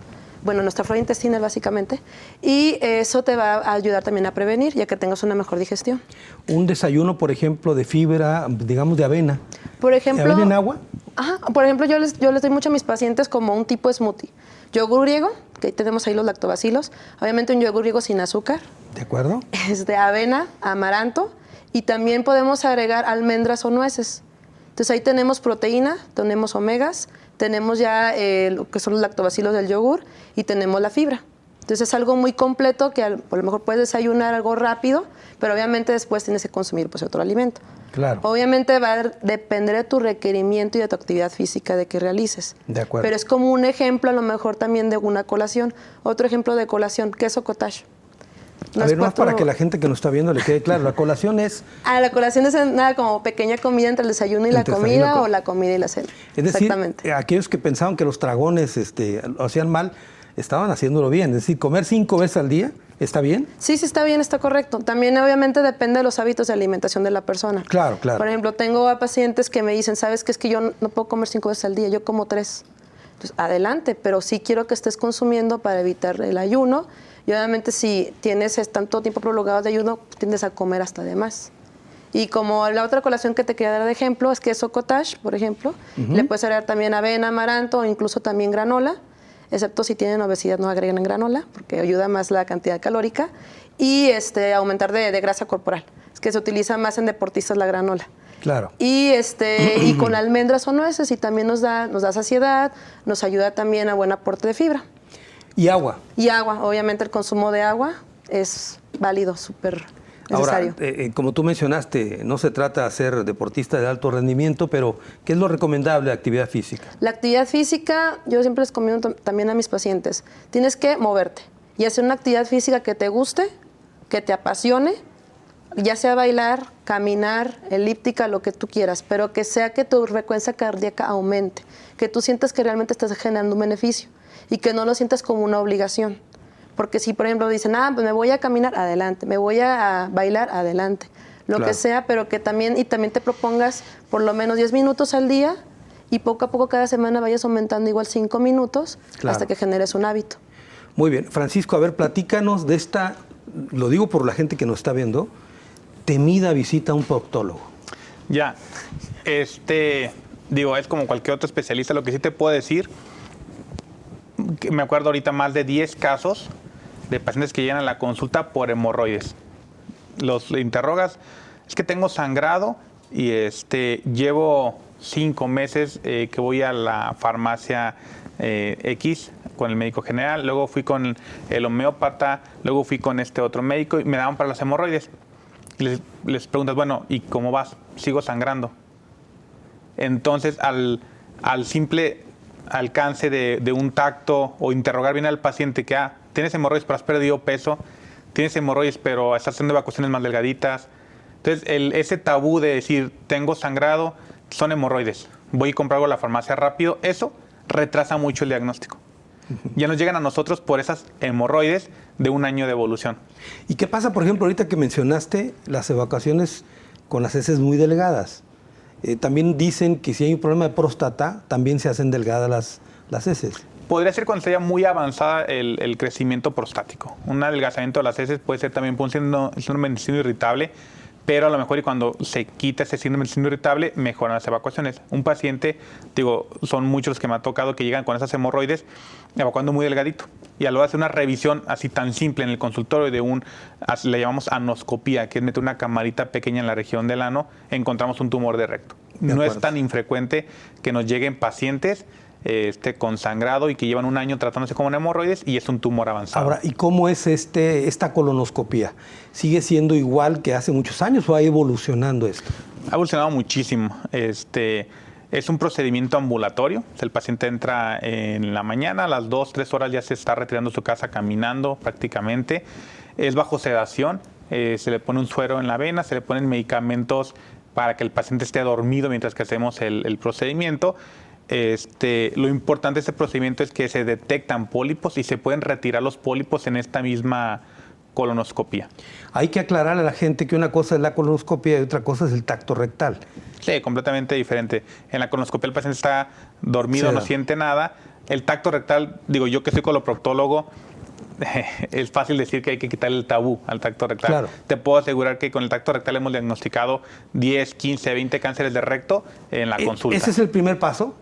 bueno, nuestra flora intestinal básicamente, y eso te va a ayudar también a prevenir, ya que tengas una mejor digestión. Un desayuno, por ejemplo, de fibra, digamos de avena. Por ejemplo, ¿Avena en agua? Ajá, por ejemplo, yo les doy mucho a mis pacientes como un tipo de smoothie. Yogur griego, que tenemos ahí los lactobacilos, obviamente un yogur griego sin azúcar. ¿De acuerdo? Es de avena, amaranto, y también podemos agregar almendras o nueces. Entonces ahí tenemos proteína, tenemos omegas, tenemos ya lo que son los lactobacilos del yogur y tenemos la fibra. Entonces es algo muy completo que a lo mejor puedes desayunar algo rápido, pero obviamente después tienes que consumir pues, otro alimento. Claro. Obviamente va a depender de tu requerimiento y de tu actividad física de que realices. De acuerdo. Pero es como un ejemplo a lo mejor también de una colación. Otro ejemplo de colación, queso cottage. A ver, más para que la gente que nos está viendo le quede claro, la colación es... la colación es nada como pequeña comida entre el desayuno y la comida o la comida y la cena. Es decir, exactamente. Aquellos que pensaban que los dragones lo hacían mal, estaban haciéndolo bien. Es decir, comer 5 veces al día, ¿está bien? Sí, está bien, está correcto. También obviamente depende de los hábitos de alimentación de la persona. Claro, claro. Por ejemplo, tengo a pacientes que me dicen, ¿sabes qué? Es que yo no puedo comer 5 veces al día, yo como 3. Entonces, adelante, pero sí quiero que estés consumiendo para evitar el ayuno. Y obviamente si tienes tanto tiempo prolongado de ayuno, tiendes a comer hasta de más. Y como la otra colación que te quería dar de ejemplo es queso cottage, por ejemplo. Le puedes agregar también avena, amaranto o incluso también granola, excepto si tienen obesidad no agreguen granola porque ayuda más la cantidad calórica. Y aumentar de grasa corporal. Es que se utiliza más en deportistas la granola. Claro. Y, y con almendras o nueces y también nos da saciedad, nos ayuda también a buen aporte de fibra. ¿Y agua? Y agua, obviamente el consumo de agua es válido, súper necesario. Ahora, como tú mencionaste, no se trata de ser deportista de alto rendimiento, pero ¿qué es lo recomendable de actividad física? La actividad física, yo siempre les recomiendo también a mis pacientes, tienes que moverte y hacer una actividad física que te guste, que te apasione, ya sea bailar, caminar, elíptica, lo que tú quieras, pero que sea que tu frecuencia cardíaca aumente, que tú sientas que realmente estás generando un beneficio y que no lo sientas como una obligación. Porque si, por ejemplo, dicen, pues me voy a caminar, adelante, me voy a bailar, adelante, lo que sea, pero que también te propongas por lo menos 10 minutos al día y poco a poco cada semana vayas aumentando igual 5 minutos hasta que generes un hábito. Muy bien. Francisco, a ver, platícanos de esta, lo digo por la gente que nos está viendo, temida visita a un proctólogo. Ya, digo, es como cualquier otro especialista, lo que sí te puedo decir, que me acuerdo ahorita más de 10 casos de pacientes que llegan a la consulta por hemorroides. Los interrogas, es que tengo sangrado y llevo 5 meses que voy a la farmacia X con el médico general, luego fui con el homeópata, luego fui con este otro médico y me daban para las hemorroides. Y les preguntas, bueno, ¿y cómo vas? Sigo sangrando. Entonces, al simple alcance de un tacto o interrogar bien al paciente que, tienes hemorroides pero has perdido peso, tienes hemorroides pero estás haciendo evacuaciones más delgaditas. Entonces, ese tabú de decir, tengo sangrado, son hemorroides, voy y compro algo a la farmacia rápido, eso retrasa mucho el diagnóstico. Ya nos llegan a nosotros por esas hemorroides de un año de evolución. ¿Y qué pasa, por ejemplo, ahorita que mencionaste las evacuaciones con las heces muy delgadas? También dicen que si hay un problema de próstata, también se hacen delgadas las heces. Podría ser cuando sea muy avanzada el crecimiento prostático. Un adelgazamiento de las heces puede ser también un síndrome de intestino irritable, pero a lo mejor y cuando se quita ese síndrome de intestino irritable, mejoran las evacuaciones. Un paciente, digo, son muchos los que me ha tocado que llegan con esas hemorroides evacuando muy delgadito. Y al hacer una revisión así tan simple en el consultorio le llamamos anoscopía, que es meter una camarita pequeña en la región del ano, encontramos un tumor de recto. No es tan infrecuente que nos lleguen pacientes con sangrado y que llevan un año tratándose como hemorroides y es un tumor avanzado. Ahora, ¿y cómo es esta colonoscopía? ¿Sigue siendo igual que hace muchos años o ha evolucionando esto? Ha evolucionado muchísimo. Es un procedimiento ambulatorio. El paciente entra en la mañana, a las 2, 3 horas ya se está retirando a su casa caminando prácticamente. Es bajo sedación, se le pone un suero en la vena, se le ponen medicamentos para que el paciente esté dormido mientras que hacemos el procedimiento. Lo importante de este procedimiento es que se detectan pólipos y se pueden retirar los pólipos en esta misma colonoscopía. Hay que aclarar a la gente que una cosa es la colonoscopia y otra cosa es el tacto rectal. Sí, completamente diferente. En la colonoscopia el paciente está dormido, no siente nada. El tacto rectal, digo, yo que soy coloproctólogo, es fácil decir que hay que quitar el tabú al tacto rectal. Claro. Te puedo asegurar que con el tacto rectal hemos diagnosticado 10, 15, 20 cánceres de recto en la consulta. ¿Ese es el primer paso?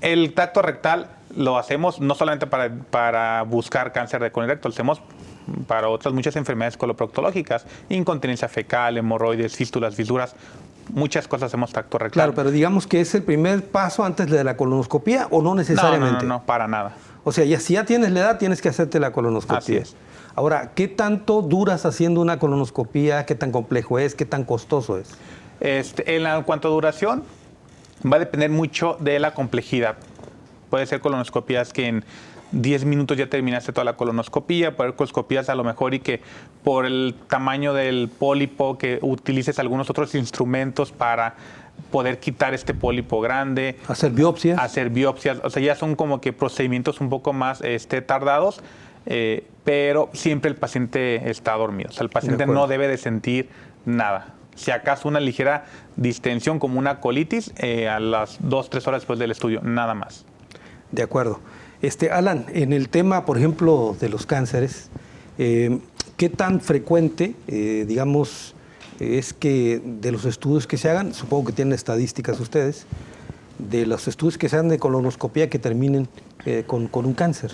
El tacto rectal lo hacemos no solamente para buscar cáncer de colon y recto, lo hacemos para otras muchas enfermedades coloproctológicas, incontinencia fecal, hemorroides, fístulas, fisuras, muchas cosas hacemos tacto rectal. Claro, pero digamos que es el primer paso antes de la colonoscopía o no necesariamente. No, para nada. O sea, si ya tienes la edad, tienes que hacerte la colonoscopía. Así es. Ahora, ¿qué tanto duras haciendo una colonoscopía? ¿Qué tan complejo es? ¿Qué tan costoso es? En cuanto a duración, va a depender mucho de la complejidad. Puede ser colonoscopías que en 10 minutos ya terminaste toda la colonoscopía, puede haber colonoscopías a lo mejor y que por el tamaño del pólipo que utilices algunos otros instrumentos para poder quitar este pólipo grande. ¿Hacer biopsias? Hacer biopsias, o sea, ya son como que procedimientos un poco más tardados, pero siempre el paciente está dormido. O sea, el paciente no debe de sentir nada. Si acaso una ligera distensión como una colitis a las 2, 3 horas después del estudio, nada más. De acuerdo. Alan, en el tema, por ejemplo, de los cánceres, ¿qué tan frecuente, digamos, es que de los estudios que se hagan, supongo que tienen estadísticas ustedes, de los estudios que se hagan de colonoscopia que terminen con un cáncer.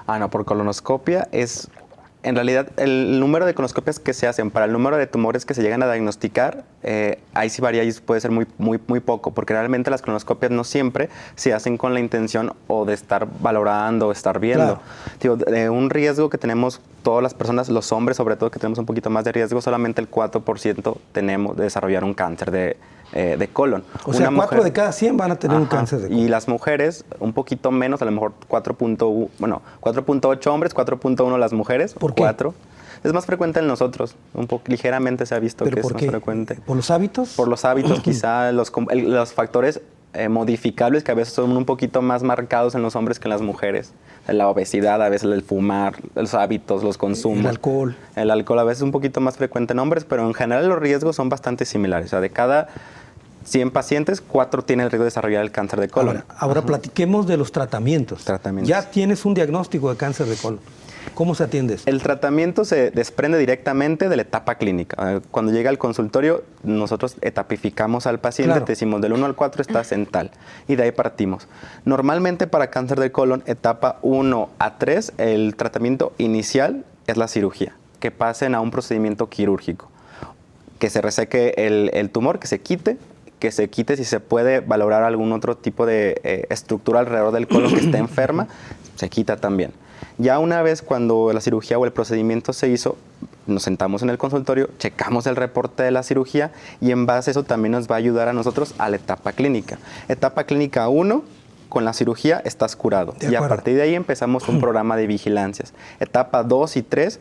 No, por colonoscopia es... En realidad, el número de colonoscopias que se hacen para el número de tumores que se llegan a diagnosticar, ahí sí varía y puede ser muy poco, porque realmente las colonoscopias no siempre se hacen con la intención o de estar valorando o estar viendo. Claro. Digo, un riesgo que tenemos todas las personas, los hombres sobre todo, que tenemos un poquito más de riesgo, solamente el 4% tenemos de desarrollar un cáncer de colon. O sea, 4 de cada 100 van a tener un cáncer de colon. Y las mujeres, un poquito menos, a lo mejor 4.8 hombres, 4.1 las mujeres. ¿Por qué? 4. Es más frecuente en nosotros, un poco ligeramente se ha visto que es más frecuente. ¿Por los hábitos? Por los hábitos, quizá los factores modificables que a veces son un poquito más marcados en los hombres que en las mujeres. La obesidad, a veces el fumar, los hábitos, los consumos. El alcohol. El alcohol a veces es un poquito más frecuente en hombres, pero en general los riesgos son bastante similares. O sea, de cada 100 pacientes, 4 tienen el riesgo de desarrollar el cáncer de colon. Ahora platiquemos de los tratamientos. Ya tienes un diagnóstico de cáncer de colon. ¿Cómo se atiende eso? El tratamiento se desprende directamente de la etapa clínica. Cuando llega al consultorio, nosotros etapificamos al paciente, Te decimos del 1 al 4 estás en tal, y de ahí partimos. Normalmente para cáncer de colon, etapa 1 a 3, el tratamiento inicial es la cirugía, que pasen a un procedimiento quirúrgico, que se reseque el tumor, que se quite si se puede valorar algún otro tipo de estructura alrededor del colon que esté enferma, se quita también. Ya una vez cuando la cirugía o el procedimiento se hizo, nos sentamos en el consultorio, checamos el reporte de la cirugía y en base a eso también nos va a ayudar a nosotros a la etapa clínica. Etapa clínica 1, con la cirugía estás curado. Y a partir de ahí empezamos un programa de vigilancias. Etapa 2 y 3,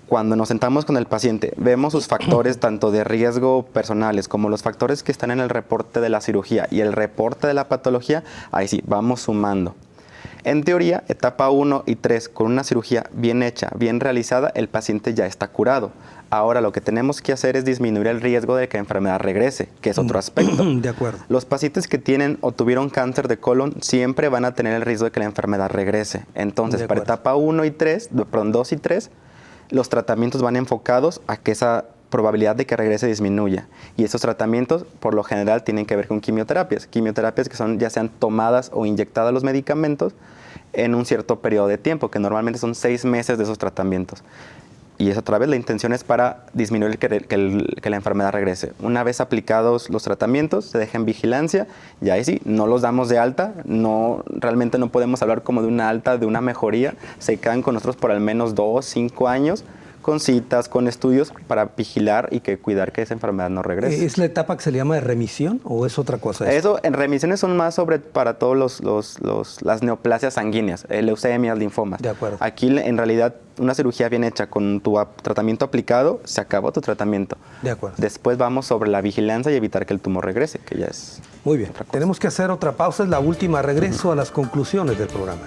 cuando nos sentamos con el paciente, vemos sus factores tanto de riesgo personales como los factores que están en el reporte de la cirugía y el reporte de la patología, ahí sí, vamos sumando. En teoría, etapa 1 y 3, con una cirugía bien hecha, bien realizada, el paciente ya está curado. Ahora lo que tenemos que hacer es disminuir el riesgo de que la enfermedad regrese, que es otro aspecto. De acuerdo. Los pacientes que tienen o tuvieron cáncer de colon siempre van a tener el riesgo de que la enfermedad regrese. Entonces, para etapa 1 y 3, perdón, 2 y 3, los tratamientos van enfocados a que esa probabilidad de que regrese disminuya. Y esos tratamientos, por lo general, tienen que ver con quimioterapias. Quimioterapias que son ya sean tomadas o inyectadas los medicamentos en un cierto periodo de tiempo, que normalmente son 6 meses de esos tratamientos. Y eso otra vez, la intención es para disminuir que la enfermedad regrese. Una vez aplicados los tratamientos, se deja en vigilancia y ahí sí, no los damos de alta, realmente no podemos hablar como de una alta, de una mejoría. Se quedan con nosotros por al menos 2, 5 años, con citas, con estudios para vigilar y cuidar que esa enfermedad no regrese. ¿Es la etapa que se le llama de remisión o es otra cosa? Eso, en remisiones son más para todos las neoplasias sanguíneas, leucemias, linfomas. De acuerdo. Aquí, en realidad, una cirugía bien hecha con tu tratamiento aplicado, se acabó tu tratamiento. De acuerdo. Después vamos sobre la vigilancia y evitar que el tumor regrese, que ya es muy bien. Tenemos que hacer otra pausa, es la última. Regreso a las conclusiones del programa.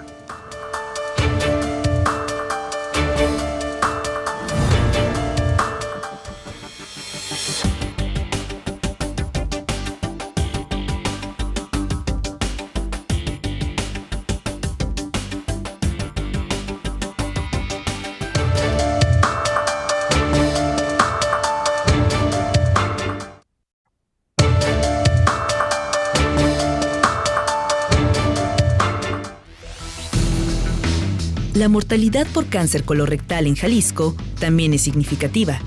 La mortalidad por cáncer colorectal en Jalisco también es significativa,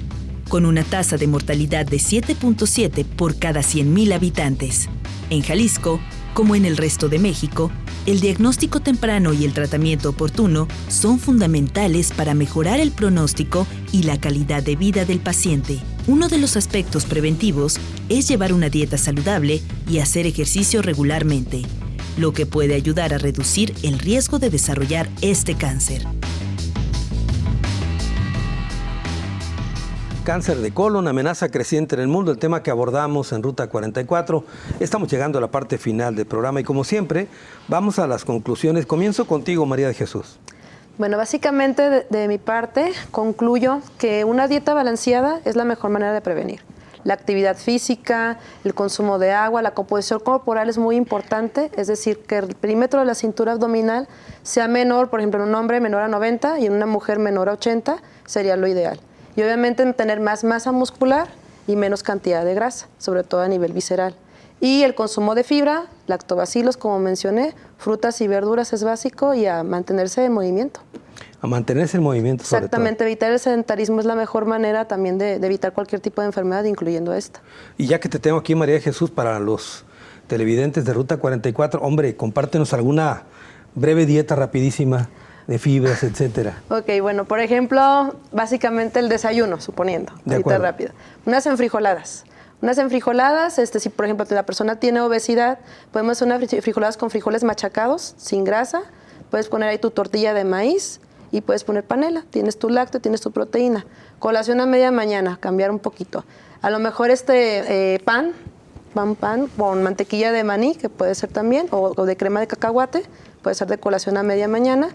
con una tasa de mortalidad de 7.7 por cada 100,000 habitantes. En Jalisco, como en el resto de México, el diagnóstico temprano y el tratamiento oportuno son fundamentales para mejorar el pronóstico y la calidad de vida del paciente. Uno de los aspectos preventivos es llevar una dieta saludable y hacer ejercicio regularmente, lo que puede ayudar a reducir el riesgo de desarrollar este cáncer. Cáncer de colon, amenaza creciente en el mundo, el tema que abordamos en Ruta 44. Estamos llegando a la parte final del programa y como siempre, vamos a las conclusiones. Comienzo contigo, María de Jesús. Bueno, básicamente de mi parte concluyo que una dieta balanceada es la mejor manera de prevenir. La actividad física, el consumo de agua, la composición corporal es muy importante, es decir, que el perímetro de la cintura abdominal sea menor, por ejemplo, en un hombre menor a 90 y en una mujer menor a 80 sería lo ideal. Y obviamente tener más masa muscular y menos cantidad de grasa, sobre todo a nivel visceral. Y el consumo de fibra, lactobacilos, como mencioné, frutas y verduras es básico, y a mantenerse en movimiento. A mantenerse en movimiento, sobre Exactamente, todo. evitar el sedentarismo es la mejor manera también de evitar cualquier tipo de enfermedad, incluyendo esta. Y ya que te tengo aquí, María de Jesús, para los televidentes de Ruta 44, hombre, compártenos alguna breve dieta rapidísima de fibras, etcétera. Ok, bueno, por ejemplo, básicamente el desayuno, suponiendo, De ahorita acuerdo. rápido. Unas enfrijoladas. Unas enfrijoladas, si por ejemplo la persona tiene obesidad, podemos hacer unas frijoladas con frijoles machacados, sin grasa. Puedes poner ahí tu tortilla de maíz y puedes poner panela. Tienes tu lácteo, tienes tu proteína. Colación a media mañana, cambiar un poquito. A lo mejor pan con mantequilla de maní, que puede ser también, o de crema de cacahuate, puede ser de colación a media mañana.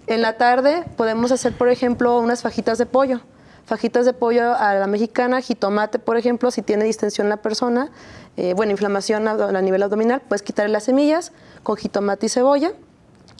En la tarde podemos hacer, por ejemplo, unas fajitas de pollo. Fajitas de pollo a la mexicana, jitomate, por ejemplo, si tiene distensión la persona, inflamación a nivel abdominal, puedes quitarle las semillas con jitomate y cebolla.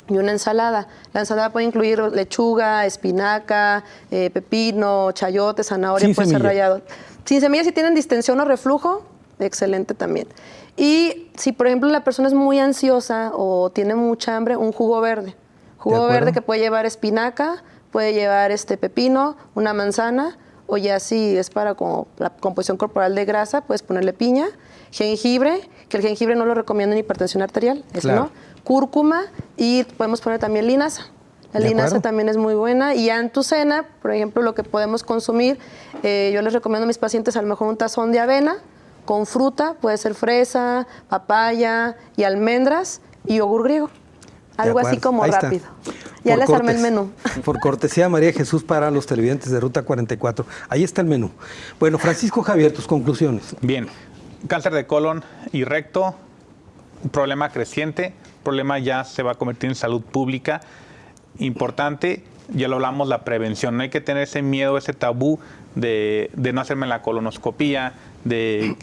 Y una ensalada. La ensalada puede incluir lechuga, espinaca, pepino, chayote, zanahoria, Sin puede ser semilla. rallado. Sin semillas, si tienen distensión o reflujo, excelente también. Y si, por ejemplo, la persona es muy ansiosa o tiene mucha hambre, un jugo verde. Jugo verde que puede llevar espinaca, puede llevar pepino, una manzana, o ya si es para como la composición corporal de grasa, puedes ponerle piña, jengibre, que el jengibre no lo recomiendo en hipertensión arterial, eso Claro. no, cúrcuma, y podemos poner también linaza. La De linaza acuerdo. también es muy buena. Y ya en tu cena, por ejemplo, lo que podemos consumir, yo les recomiendo a mis pacientes a lo mejor un tazón de avena con fruta, puede ser fresa, papaya y almendras y yogur griego. Algo así acuerdo. como Ahí está. rápido. Ya Por les armé el menú. Por cortesía, María Jesús, para los televidentes de Ruta 44. Ahí está el menú. Bueno, Francisco Javier, tus conclusiones. Bien, cáncer de colon y recto, un problema creciente, problema ya se va a convertir en salud pública. Importante, ya lo hablamos, la prevención. No hay que tener ese miedo, ese tabú de no hacerme la colonoscopía, de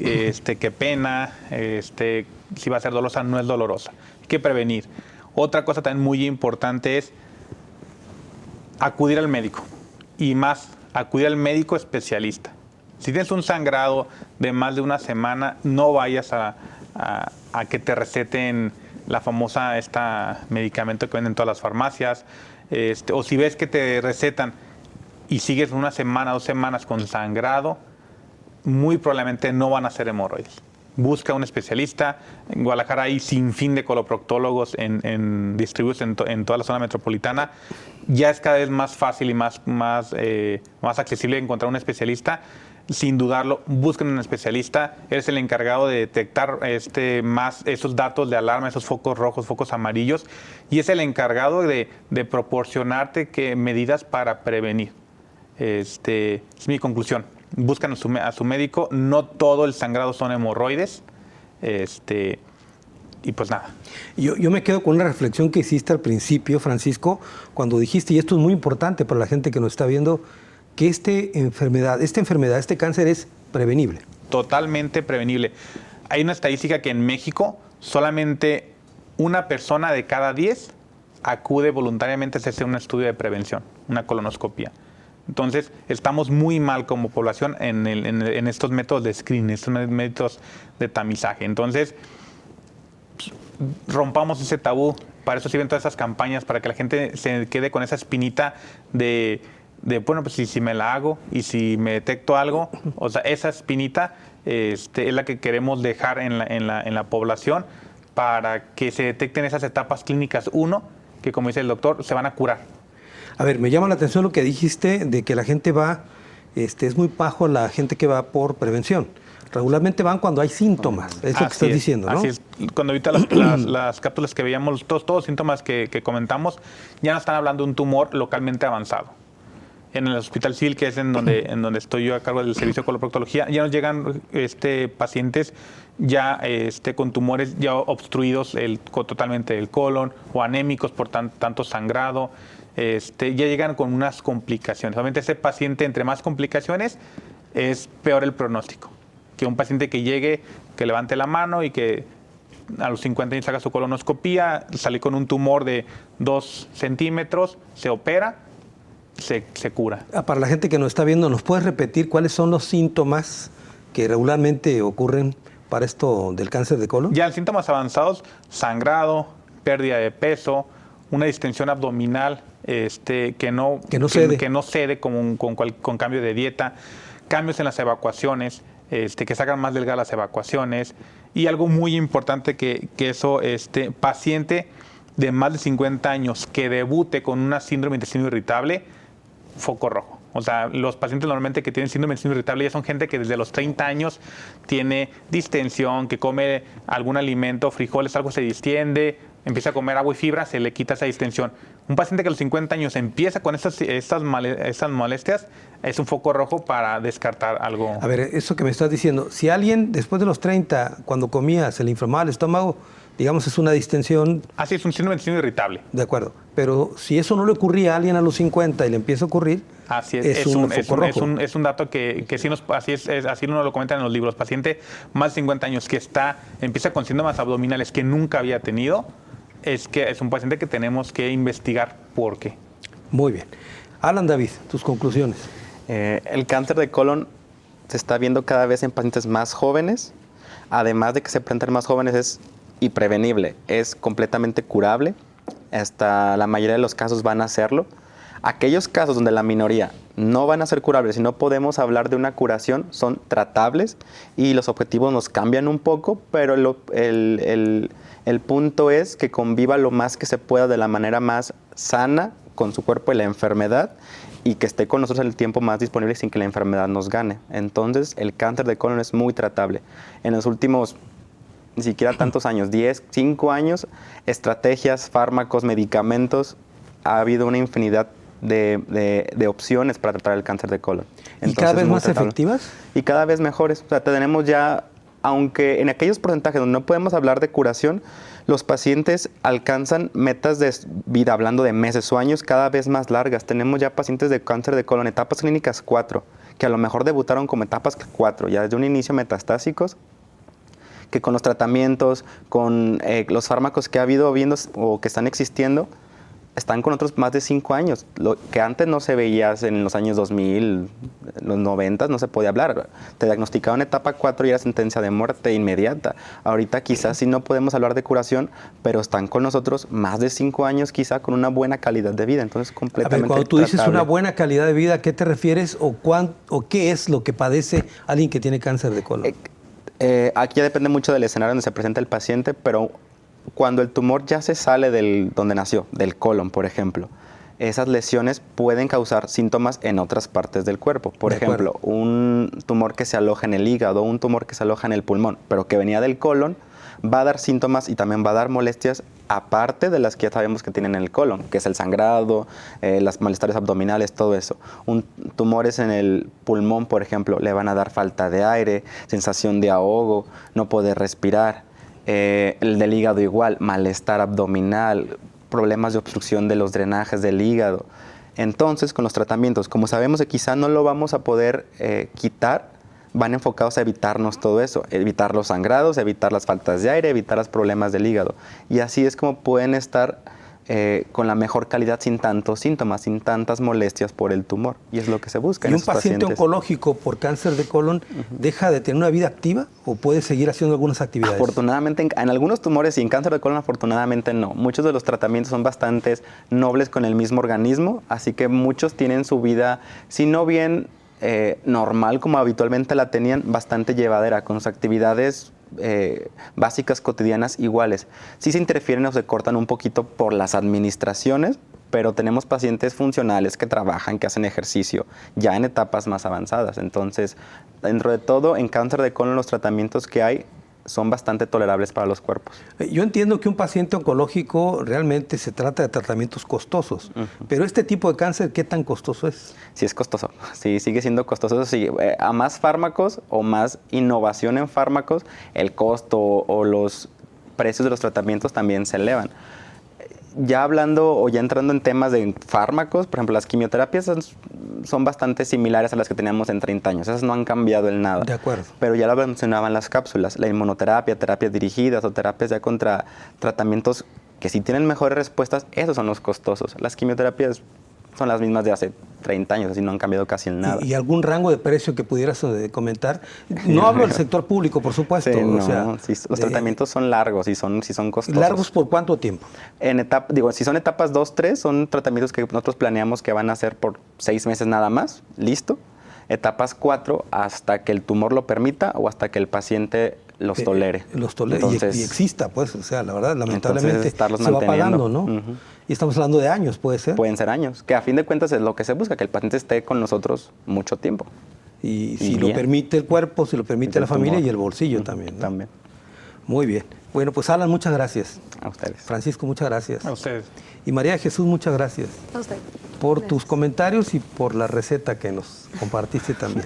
qué pena, si va a ser dolorosa, no es dolorosa. Hay que prevenir. Otra cosa también muy importante es acudir al médico, y más, acudir al médico especialista. Si tienes un sangrado de más de una semana, no vayas a que te receten la famosa medicamento que venden en todas las farmacias, o si ves que te recetan y sigues una semana, 2 semanas con sangrado, muy probablemente no van a ser hemorroides. Busca un especialista. En Guadalajara hay sin fin de coloproctólogos distribuidos en toda la zona metropolitana. Ya es cada vez más fácil y más accesible encontrar un especialista. Sin dudarlo, busquen un especialista. Eres el encargado de detectar más esos datos de alarma, esos focos rojos, focos amarillos, y es el encargado de proporcionarte medidas para prevenir. Es mi conclusión. Buscan a su médico. No todo el sangrado son hemorroides. Y pues nada. Yo me quedo con una reflexión que hiciste al principio, Francisco, cuando dijiste, y esto es muy importante para la gente que nos está viendo, que esta enfermedad, este cáncer es prevenible. Totalmente prevenible. Hay una estadística que en México solamente una persona de cada 10 acude voluntariamente a hacerse un estudio de prevención, una colonoscopia. Entonces, estamos muy mal como población en estos métodos de screening, estos métodos de tamizaje. Entonces, rompamos ese tabú. Para eso sirven todas esas campañas, para que la gente se quede con esa espinita de bueno, pues si me la hago y si me detecto algo, o sea, esa espinita es la que queremos dejar en la población, para que se detecten esas etapas clínicas 1, que como dice el doctor, se van a curar. A ver, me llama la atención lo que dijiste de que la gente va, es muy bajo la gente que va por prevención. Regularmente van cuando hay síntomas, es lo que estás diciendo, ¿no? Así es. Cuando ahorita las cápsulas que veíamos, todos los síntomas que comentamos, ya nos están hablando de un tumor localmente avanzado. En el Hospital Civil, que es en donde estoy yo a cargo del servicio de coloproctología, ya nos llegan pacientes ya con tumores ya obstruidos totalmente del colon, o anémicos por tanto sangrado. Ya llegan con unas complicaciones. Obviamente ese paciente, entre más complicaciones, es peor el pronóstico. Que un paciente que llegue, que levante la mano y que a los 50 años haga su colonoscopía, sale con un tumor de 2 centímetros, se opera, se cura. Para la gente que nos está viendo, ¿nos puedes repetir cuáles son los síntomas que regularmente ocurren para esto del cáncer de colon? Ya en síntomas avanzados, sangrado, pérdida de peso, una distensión abdominal que no cede con cambio de dieta, cambios en las evacuaciones, que se hagan más delgadas las evacuaciones, y algo muy importante que eso, paciente de más de 50 años que debute con una síndrome de intestino irritable, foco rojo. O sea, los pacientes normalmente que tienen síndrome de intestino irritable ya son gente que desde los 30 años tiene distensión, que come algún alimento, frijoles, algo se distiende, empieza a comer agua y fibra, se le quita esa distensión. Un paciente que a los 50 años empieza con estas molestias es un foco rojo para descartar algo. A ver, eso que me estás diciendo, si alguien después de los 30, cuando comía, se le inflamaba el estómago, digamos, es una distensión. Así es, un síndrome de intestino irritable. De acuerdo, pero si eso no le ocurría a alguien a los 50 y le empieza a ocurrir, así es un foco rojo. Es un dato que sí así uno lo comenta en los libros. Paciente más de 50 años que empieza con síntomas abdominales que nunca había tenido, es un paciente que tenemos que investigar por qué. Muy bien. Alan David, tus conclusiones. El cáncer de colon se está viendo cada vez en pacientes más jóvenes. Además de que se presentan más jóvenes, y prevenible, es completamente curable. Hasta la mayoría de los casos van a serlo. Aquellos casos donde la minoría no van a ser curables y no podemos hablar de una curación, son tratables y los objetivos nos cambian un poco, pero el punto es que conviva lo más que se pueda de la manera más sana con su cuerpo y la enfermedad, y que esté con nosotros el tiempo más disponible sin que la enfermedad nos gane. Entonces, el cáncer de colon es muy tratable. En los últimos ni siquiera tantos años, 10, 5 años, estrategias, fármacos, medicamentos, ha habido una infinidad de opciones para tratar el cáncer de colon. Entonces, ¿y cada vez más efectivas? Y cada vez mejores. O sea, tenemos ya, aunque en aquellos porcentajes donde no podemos hablar de curación, los pacientes alcanzan metas de vida, hablando de meses o años, cada vez más largas. Tenemos ya pacientes de cáncer de colon, etapas clínicas 4, que a lo mejor debutaron como etapas 4, ya desde un inicio metastásicos, que con los tratamientos, con los fármacos que ha habido viendo o que están existiendo, están con otros más de 5 años. Lo que antes no se veía en los años 2000, los 90, no se podía hablar. Te diagnosticaban etapa 4 y era sentencia de muerte inmediata. Ahorita quizás sí no podemos hablar de curación, pero están con nosotros más de 5 años quizá con una buena calidad de vida. Entonces, completamente. A ver, cuando tú dices una buena calidad de vida, ¿a qué te refieres o qué es lo que padece alguien que tiene cáncer de colon? Aquí ya depende mucho del escenario donde se presenta el paciente, pero cuando el tumor ya se sale donde nació, del colon, por ejemplo, esas lesiones pueden causar síntomas en otras partes del cuerpo. Por ejemplo, un tumor que se aloja en el hígado, un tumor que se aloja en el pulmón, pero que venía del colon, va a dar síntomas y también va a dar molestias aparte de las que ya sabemos que tienen en el colon, que es el sangrado, las malestares abdominales, todo eso. Tumores en el pulmón, por ejemplo, le van a dar falta de aire, sensación de ahogo, no poder respirar. El del hígado igual, malestar abdominal, problemas de obstrucción de los drenajes del hígado. Entonces, con los tratamientos, como sabemos que quizá no lo vamos a poder quitar, van enfocados a evitarnos todo eso, evitar los sangrados, evitar las faltas de aire, evitar los problemas del hígado. Y así es como pueden estar con la mejor calidad, sin tantos síntomas, sin tantas molestias por el tumor. Y es lo que se busca en esos pacientes. ¿Y un paciente oncológico por cáncer de colon deja de tener una vida activa o puede seguir haciendo algunas actividades? Afortunadamente, en algunos tumores y en cáncer de colon, afortunadamente no. Muchos de los tratamientos son bastante nobles con el mismo organismo, así que muchos tienen su vida, si no bien normal como habitualmente la tenían, bastante llevadera, con sus actividades básicas cotidianas iguales. Sí se interfieren o se cortan un poquito por las administraciones, pero tenemos pacientes funcionales que trabajan, que hacen ejercicio, ya en etapas más avanzadas. Entonces, dentro de todo, en cáncer de colon los tratamientos que hay son bastante tolerables para los cuerpos. Yo entiendo que un paciente oncológico realmente se trata de tratamientos costosos, pero este tipo de cáncer, ¿qué tan costoso es? Sí, es costoso. Sí, sigue siendo costoso. Sí, a más fármacos o más innovación en fármacos, el costo o los precios de los tratamientos también se elevan. Ya hablando o ya entrando en temas de fármacos, por ejemplo, las quimioterapias son bastante similares a las que teníamos en 30 años. Esas no han cambiado en nada. De acuerdo. Pero ya lo mencionaban las cápsulas, la inmunoterapia, terapias dirigidas o terapias ya contra tratamientos que sí tienen mejores respuestas, esos son los costosos. Las quimioterapias son las mismas de hace 30 años, así no han cambiado casi en nada. ¿Y algún rango de precio que pudieras comentar? No hablo del sector público, por supuesto. Sí, no, o sea, sí, los tratamientos son largos y son costosos. ¿Largos por cuánto tiempo? Si son etapas 2, 3, son tratamientos que nosotros planeamos que van a ser por 6 meses nada más, listo. Etapas 4, hasta que el tumor lo permita o hasta que el paciente los tolere. Los tolere Entonces, y exista, pues, o sea, la verdad, lamentablemente estarlos se va manteniendo. pagando, ¿no? Y estamos hablando de años, ¿puede ser? Pueden ser años, que a fin de cuentas es lo que se busca, que el paciente esté con nosotros mucho tiempo. Y si Y lo bien. permite el cuerpo, si lo permite El la familia tumor. y el bolsillo también, ¿no? También. Muy bien. Bueno, pues Alan, muchas gracias. A ustedes. Francisco, muchas gracias. A ustedes. Y María Jesús, muchas gracias A usted. por Gracias. tus comentarios y por la receta que nos compartiste también.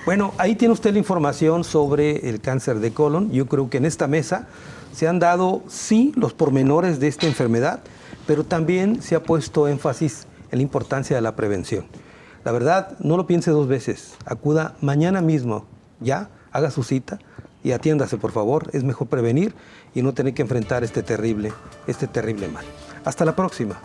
Bueno, ahí tiene usted la información sobre el cáncer de colon. Yo creo que en esta mesa se han dado, sí, los pormenores de esta enfermedad, pero también se ha puesto énfasis en la importancia de la prevención. La verdad, no lo piense 2 veces. Acuda mañana mismo, ya, haga su cita y atiéndase, por favor. Es mejor prevenir y no tener que enfrentar este terrible mal. Hasta la próxima.